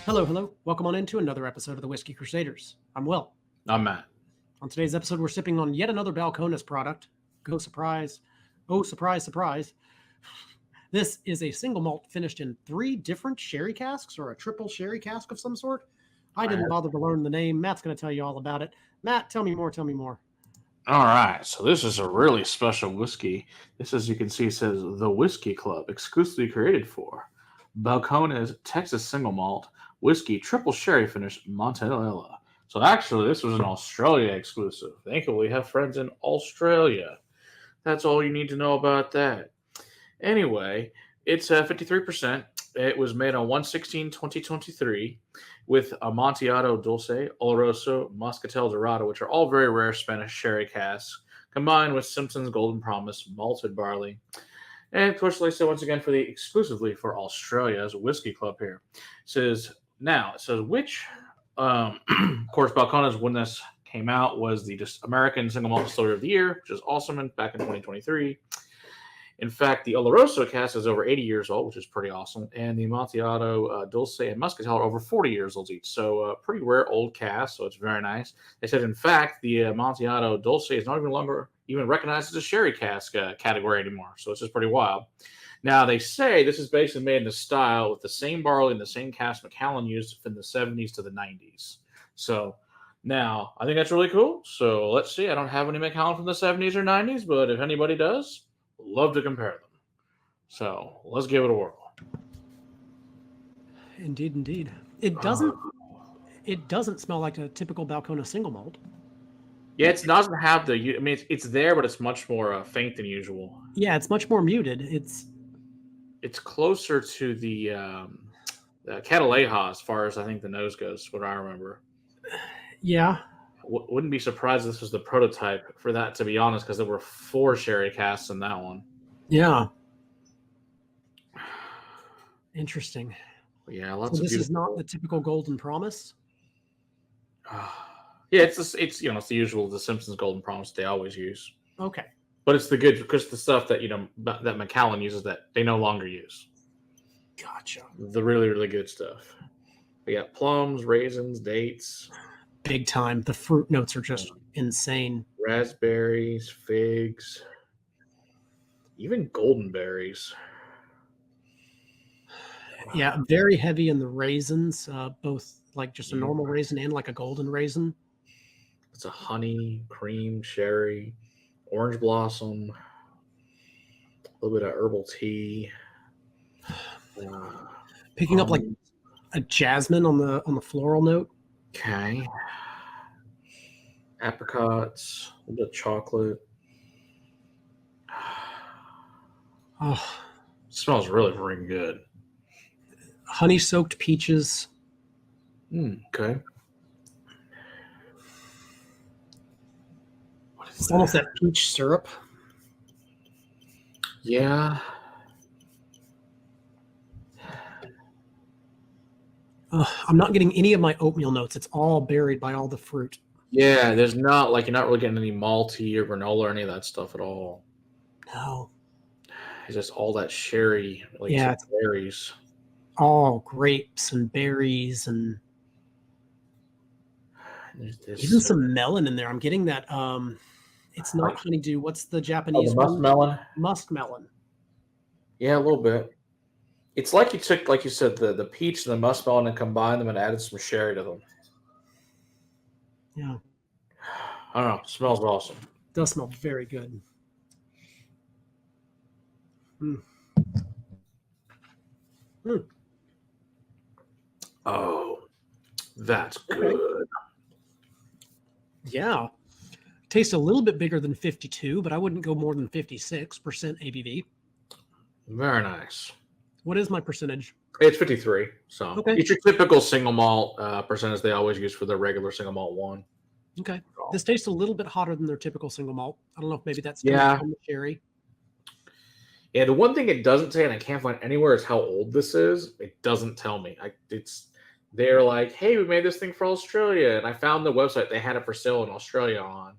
Hello, hello. Welcome on into another episode of the Whisky Crusaders. I'm Will. I'm Matt. On today's episode, we're sipping on yet another Balcones product. Go surprise. Oh, surprise, surprise. This is a single malt finished in 3 different sherry casks, or a triple sherry cask of some sort. I didn't bother to learn the name. Matt's going to tell you all about it. Matt, tell me more, tell me more. All right, so this is a really special whiskey. This, as you can see, says the Whiskey Club, exclusively created for Balcones Texas Single Malt Whiskey Triple Sherry Finish Montilla. So actually, this was an Australia exclusive. Thankfully, we have friends in Australia. That's all you need to know about that. Anyway, it's 53%. It was made on 1/16/2023 with Amontillado Dulce, Oloroso, Moscatel Dorado, which are all very rare Spanish sherry casks, combined with Simpsons Golden Promise malted barley. And of course, like I said, once again, exclusively for Australia's Whisky Club here. It says which, of course, Balcones, when this came out, was the American Single Malt Distillery of the Year, which is awesome, back in 2023. In fact, the Oloroso cask is over 80 years old, which is pretty awesome, and the Amontillado Dulce and Moscatel are over 40 years old each. So pretty rare old cask, so it's very nice. They said, in fact, the Amontillado Dulce is not even longer recognized as a sherry cask category anymore, so it's just pretty wild. Now, they say this is basically made in the style with the same barley and the same cask Macallan used from the 70s to the 90s. So now, I think that's really cool. So let's see. I don't have any Macallan from the 70s or 90s, but if anybody does, love to compare them. So let's give it a whirl. Indeed, indeed. It doesn't smell like a typical Balcones single malt. Yeah, it doesn't have it's there, but it's much more faint than usual. Yeah, it's much more muted. It's closer to the Cataleja as far as I think the nose goes, what I remember. Yeah. Wouldn't be surprised if this was the prototype for that, to be honest, because there were 4 sherry casks in that one. Yeah. Interesting. Yeah, lots so of. This is not the typical Golden Promise. Yeah, it's the usual, the Simpsons Golden Promise they always use. Okay. But it's the good, because the stuff that that Macallan uses that they no longer use. Gotcha. The really, really good stuff. We got plums, raisins, dates. Big time. The fruit notes are just insane. Raspberries, figs, even golden berries. Yeah, very heavy in the raisins, both like just a normal raisin and like a golden raisin. It's a honey, cream, sherry, orange blossom, a little bit of herbal tea. Picking up like a jasmine on the floral note. Okay. Apricots, a little bit of chocolate. Oh, it smells really, really good. Honey-soaked peaches. Okay. It's almost that peach syrup. Yeah. I'm not getting any of my oatmeal notes. It's all buried by all the fruit. Yeah, there's not, you're not really getting any malty or granola or any of that stuff at all. No. It's just all that sherry, berries. All grapes and berries and even some melon in there. I'm getting that. It's not honeydew. What's the Japanese one? Muskmelon. Muskmelon. Yeah, a little bit. It's like you took, like you said, the peach and the muskmelon and combined them and added some sherry to them. Yeah. I don't know. It smells awesome. It does smell very good. Oh, that's good. Yeah. Tastes a little bit bigger than 52, but I wouldn't go more than 56% ABV. Very nice. What is my percentage? It's 53. So okay. It's your typical single malt percentage they always use for their regular single malt one. Okay. This tastes a little bit hotter than their typical single malt. I don't know if maybe that's from the cherry. Yeah, the one thing it doesn't say, and I can't find anywhere, is how old this is. It doesn't tell me. They're like, hey, we made this thing for Australia, and I found the website. They had it for sale in Australia on.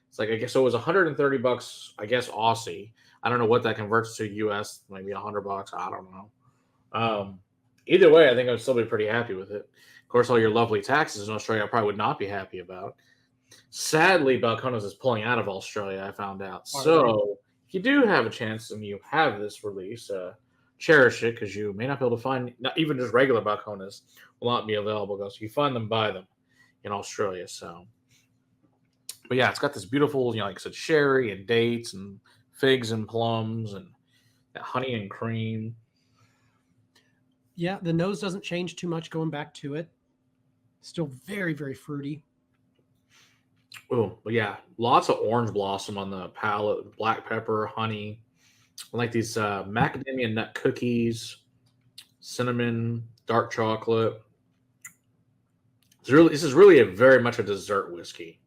It's like, I guess so it was $130, I guess Aussie. I don't know what that converts to US, maybe $100. I don't know. Either way, I think I'd still be pretty happy with it. Of course, all your lovely taxes in Australia I probably would not be happy about. Sadly, Balcones is pulling out of Australia, I found out. Are they? So if you do have a chance and you have this release, cherish it because you may not be able to find, not even just regular Balcones will not be available. So if you find them, buy them in Australia. So, but yeah, it's got this beautiful, like I said, sherry and dates and figs and plums and that honey and cream. Yeah, the nose doesn't change too much going back to it. Still very, very fruity. Oh, but yeah, lots of orange blossom on the palate, black pepper, honey. I like these macadamia nut cookies, cinnamon, dark chocolate. This is really very much a dessert whiskey.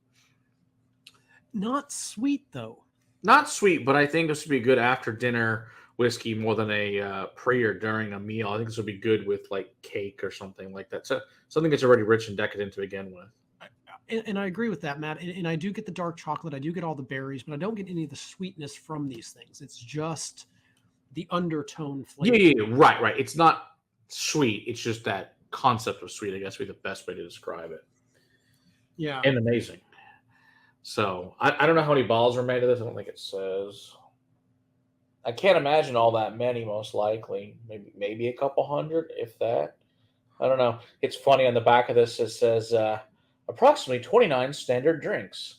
Not sweet though. Not sweet, but I think this would be good after dinner whiskey more than a pre or during a meal. I think this would be good with like cake or something like that. So something that's already rich and decadent to begin with. And I agree with that, Matt. And I do get the dark chocolate. I do get all the berries, but I don't get any of the sweetness from these things. It's just the undertone flavor. Yeah, right. It's not sweet. It's just that concept of sweet, I guess, would be the best way to describe it. Yeah. And amazing. So I don't know how many bottles are made of this. I don't think it says. I can't imagine all that many, most likely. Maybe a couple hundred, if that. I don't know. It's funny on the back of this, it says approximately 29 standard drinks.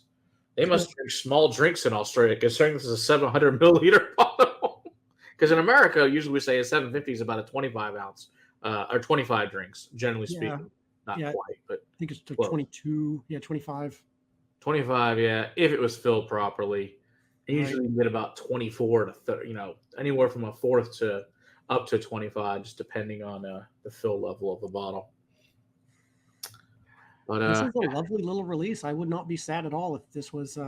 They must drink small drinks in Australia, considering this is a 700 milliliter bottle. Because in America, usually we say a 750 is about a 25 ounce or 25 drinks, generally speaking. Not quite, but I think it's 22. Yeah, 25. 25, yeah, if it was filled properly. Usually you get about 24 to 30, anywhere from a fourth to up to 25, just depending on the fill level of the bottle. But this is a lovely little release. I would not be sad at all if this was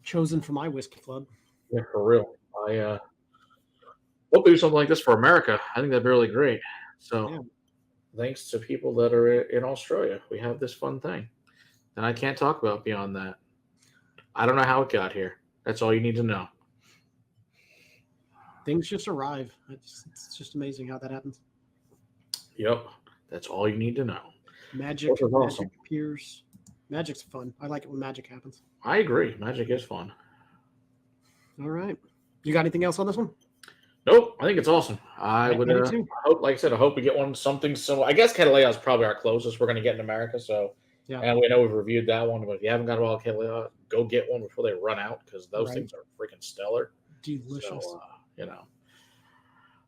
chosen for my whiskey club. Yeah, for real. I hope we do something like this for America. I think that'd be really great. So thanks to people that are in Australia, we have this fun thing. And I can't talk about beyond that. I don't know how it got here. That's all you need to know. Things just arrive. It's just amazing how that happens. Yep. That's all you need to know. Magic appears. Magic's fun. I like it when magic happens. I agree. Magic is fun. All right. You got anything else on this one? Nope. I think it's awesome. I would hope, like I said, I hope we get one something similar. I guess Catalea is probably our closest we're going to get in America. So, and we know we've reviewed that one. But if you haven't got a bottle of Catalea, go get one before they run out because those things are freaking stellar. Delicious. So,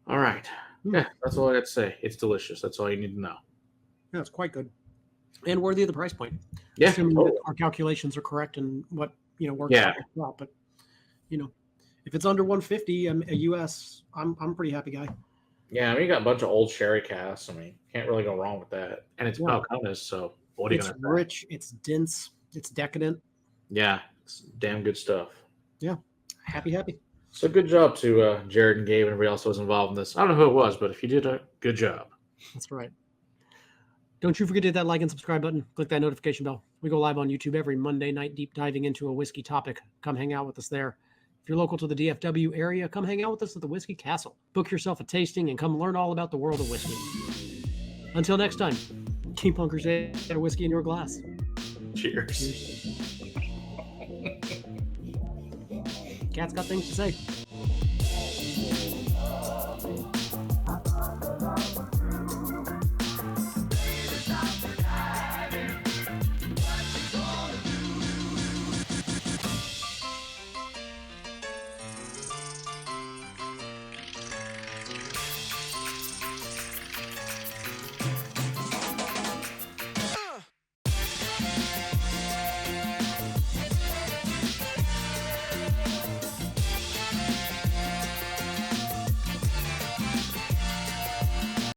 All right. Yeah, that's all I got to say. It's delicious. That's all you need to know. Yeah, it's quite good. And worthy of the price point. Yeah. Assuming that our calculations are correct and what, works out well. But, if it's under 150 a US, I'm a pretty happy guy. Yeah, I mean, you got a bunch of old sherry casks. I mean, can't really go wrong with that. And it's Balcones, so what are you going to say? It's rich, it's dense, it's decadent. Yeah, it's damn good stuff. Yeah, happy. So good job to Jared and Gabe and everybody else who was involved in this. I don't know who it was, but if you did a good job. That's right. Don't you forget to hit that like and subscribe button. Click that notification bell. We go live on YouTube every Monday night, deep diving into a whiskey topic. Come hang out with us there. If you're local to the DFW area, come hang out with us at the Whiskey Castle. Book yourself a tasting and come learn all about the world of whiskey. Until next time, keep on crusade and whiskey in your glass. Cheers. Cat's got things to say.